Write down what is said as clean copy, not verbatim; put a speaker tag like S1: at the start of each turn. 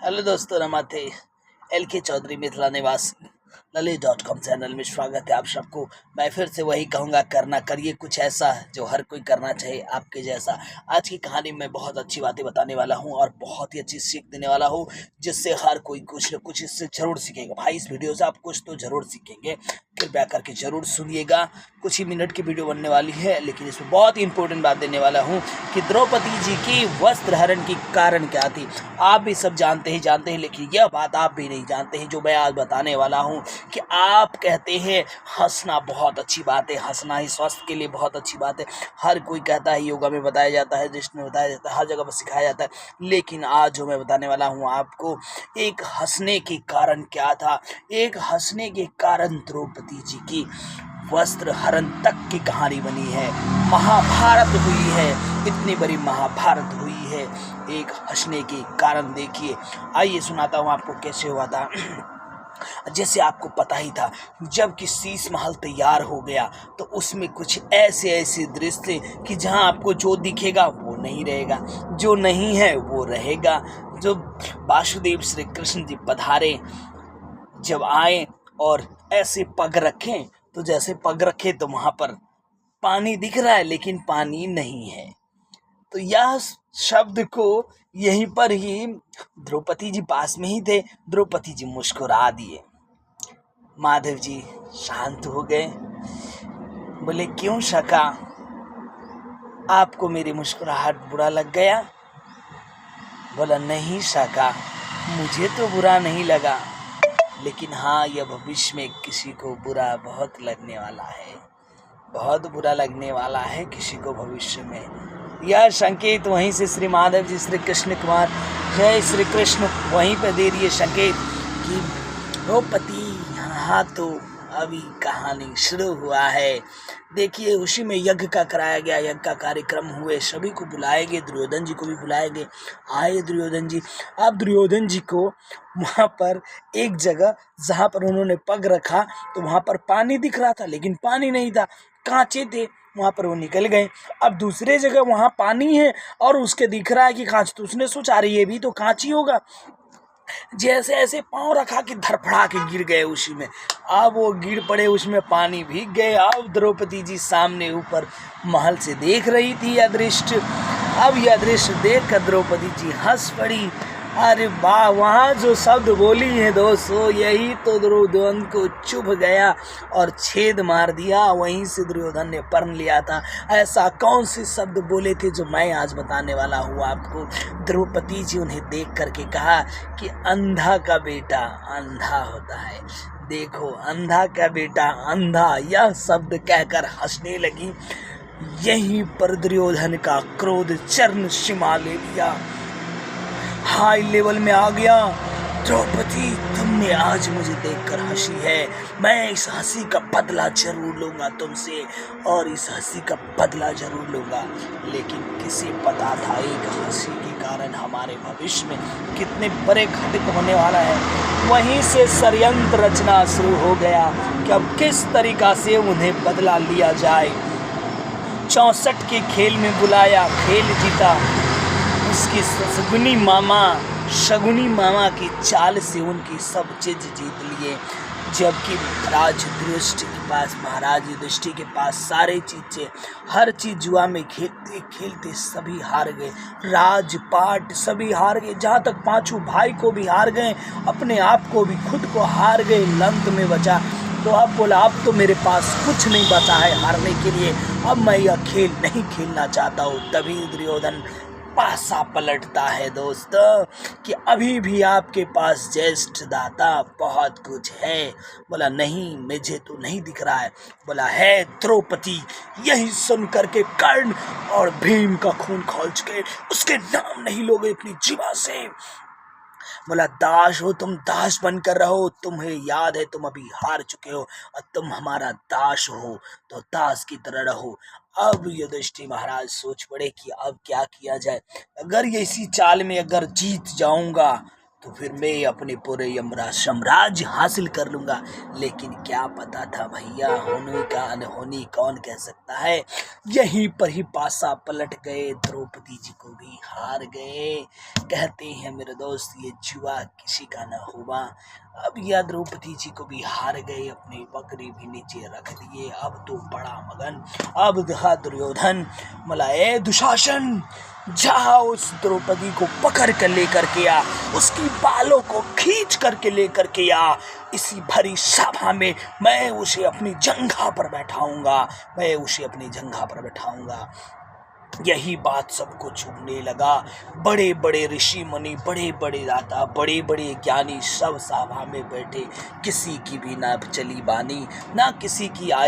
S1: Hello दोस्तों, नमस्ते। LK Chaudhary Mithila निवासी ललित.com चैनल में स्वागत है आप सबको। मैं फिर से वही कहूँगा, करना करिए कुछ ऐसा जो हर कोई करना चाहिए आपके जैसा। आज की कहानी में बहुत अच्छी बातें बताने वाला हूँ और बहुत ही अच्छी सीख देने वाला हूँ, जिससे हर कोई कुछ न कुछ इससे ज़रूर सीखेगा। भाई, इस वीडियो से आप कुछ तो ज़रूर सीखेंगे, कृपया करके ज़रूर सुनिएगा। कुछ ही मिनट की वीडियो बनने वाली है, लेकिन इसमें बहुत ही इंपॉर्टेंट बात देने वाला हूँ कि द्रौपदी जी की वस्त्र हरण की कारण क्या थी। आप भी सब जानते हैं, लेकिन यह बात आप भी नहीं जानते हैं जो मैं आज बताने वाला हूँ। कि आप कहते हैं हंसना बहुत अच्छी बात है, हंसना ही स्वास्थ्य के लिए बहुत अच्छी बात है। हर कोई कहता है, योगा में बताया जाता है, जिसमें बताया जाता है, हर जगह पर सिखाया जाता है। लेकिन आज जो मैं बताने वाला हूँ आपको, एक हंसने के कारण क्या था। एक हंसने के कारण द्रौपदी जी की वस्त्र हरण तक की कहानी बनी है। महाभारत हुई है, इतनी बड़ी महाभारत हुई है एक हंसने के कारण। देखिए, आइए सुनाता हूँ आपको कैसे हुआ था। जैसे आपको पता ही था, जब कि शीश महल तैयार हो गया तो उसमें कुछ ऐसे ऐसे दृश्य थे कि जहां आपको जो दिखेगा वो नहीं रहेगा, जो नहीं है वो रहेगा। जो वासुदेव श्री कृष्ण जी पधारे, जब आए और ऐसे पग रखें, तो जैसे पग रखे तो वहां पर पानी दिख रहा है लेकिन पानी नहीं है। तो यह शब्द को यहीं पर ही द्रौपदी जी पास में ही थे, द्रौपदी जी मुस्कुरा दिए। माधव जी शांत हो गए, बोले क्यों सखा, आपको मेरी मुस्कुराहट बुरा लग गया? बोला नहीं सखा, मुझे तो बुरा नहीं लगा, लेकिन हाँ, यह भविष्य में किसी को बुरा बहुत लगने वाला है, बहुत बुरा लगने वाला है किसी को भविष्य में। यह संकेत वहीं से श्री माधव जी, श्री कृष्ण कुमार, जय श्री कृष्ण, वहीं पर दे दिए संकेत कि द्रौपदी यहाँ तो अभी कहानी शुरू हुआ है। देखिए, उसी में यज्ञ का कराया गया, यज्ञ का कार्यक्रम हुए, सभी को बुलाएंगे, दुर्योधन जी को भी बुलाएंगे। आए दुर्योधन जी। अब दुर्योधन जी को वहाँ पर एक जगह जहाँ पर उन्होंने पग रखा तो वहाँ पर पानी दिख रहा था, लेकिन पानी नहीं था, कांचे थे। वहाँ पर वो निकल गए। अब दूसरे जगह वहाँ पानी है और उसके दिख रहा है कि कांच, तो उसने सोचा अरे ये भी तो कांच ही होगा। जैसे ऐसे पाँव रखा कि धड़फड़ा के गिर गए उसी में। अब वो गिर पड़े, उसमें पानी भीग गए। अब द्रौपदी जी सामने ऊपर महल से देख रही थी यह दृश्य। अब यह दृश्य देख कर द्रौपदी जी हंस पड़ी। अरे वाह, वहाँ जो शब्द बोली है दोस्तों, यही तो दुर्योधन को चुभ गया और छेद मार दिया। वहीं से दुर्योधन ने प्रण लिया था। ऐसा कौन से शब्द बोले थे जो मैं आज बताने वाला हूँ आपको। द्रौपदी जी उन्हें देख करके कहा कि अंधा का बेटा अंधा होता है। देखो, अंधा का बेटा अंधा, यह शब्द कहकर हंसने लगी। यहीं पर दुर्योधन का क्रोध चरम सीमा ले लिया, हाई लेवल में आ गया। द्रौपदी, तुमने आज मुझे देखकर हंसी है, मैं इस हंसी का बदला जरूर लूंगा तुमसे, और इस हंसी का बदला जरूर लूंगा। लेकिन किसे पता था एक हंसी के कारण हमारे भविष्य में कितने बड़े घटित होने वाला है। वहीं से षड्यंत्र रचना शुरू हो गया कि अब किस तरीका से उन्हें बदला लिया जाए। 64 के खेल में बुलाया, खेल जीता। उसकी शगुनी मामा की चाल से उनकी सब चीज जीत लिए। जबकि महाराज युधिष्ठिर के पास सारे चीज थे, हर चीज जुआ में खेलते खेलते सभी हार गए, राजपाट सभी हार गए, जहाँ तक पांचों भाई को भी हार गए, अपने आप को भी, खुद को हार गए। अंत में बचा तो अब बोला, अब तो मेरे पास कुछ नहीं बचा है हारने के लिए, अब मैं यह खेल नहीं खेलना चाहता हूँ। तभी दुर्योधन पासा पलटता है दोस्तों कि अभी भी आपके पास ज्येष्ठ दाता बहुत कुछ है। बोला नहीं, मुझे तो नहीं दिख रहा है। बोला है द्रौपदी। यही सुन करके कर्ण और भीम का खून खौल गए। उसके नाम नहीं लोगे अपनी जीवा से। बोला दास हो तुम, दास बनकर रहो, तुम्हें याद है तुम अभी हार चुके हो और तुम हमारा दास हो, तो दास की तरह रहो। अब युधिष्ठिर महाराज सोच पड़े कि अब क्या किया जाए। अगर ये इसी चाल में अगर जीत जाऊंगा तो फिर मैं अपने पूरे यमराज साम्राज्य हासिल कर लूँगा। लेकिन क्या पता था भैया, होने का अनहोनी कौन कह सकता है। यहीं पर ही पासा पलट गए, द्रौपदी जी को भी हार गए। कहते हैं मेरे दोस्त, ये जुआ किसी का न हुआ। अब यह द्रौपदी जी को भी हार गए, अपनी बकरी भी नीचे रख दिए। अब तो बड़ा मगन, अब था दुर्योधन, मलाए दुशासन जा उस द्रौपदी को पकड़ कर लेकर के आ, उसकी बालों को खींच करके लेकर के आ। इसी भरी सभा में मैं उसे अपनी जंघा पर बैठाऊंगा, मैं उसे अपनी जंघा पर बैठाऊंगा। यही बात सबको चुभने लगा। बड़े बड़े ऋषि मुनि, बड़े बड़े दाता, बड़े बड़े ज्ञानी सब सभा में बैठे। किसी की भी ना चली बानी, ना किसी की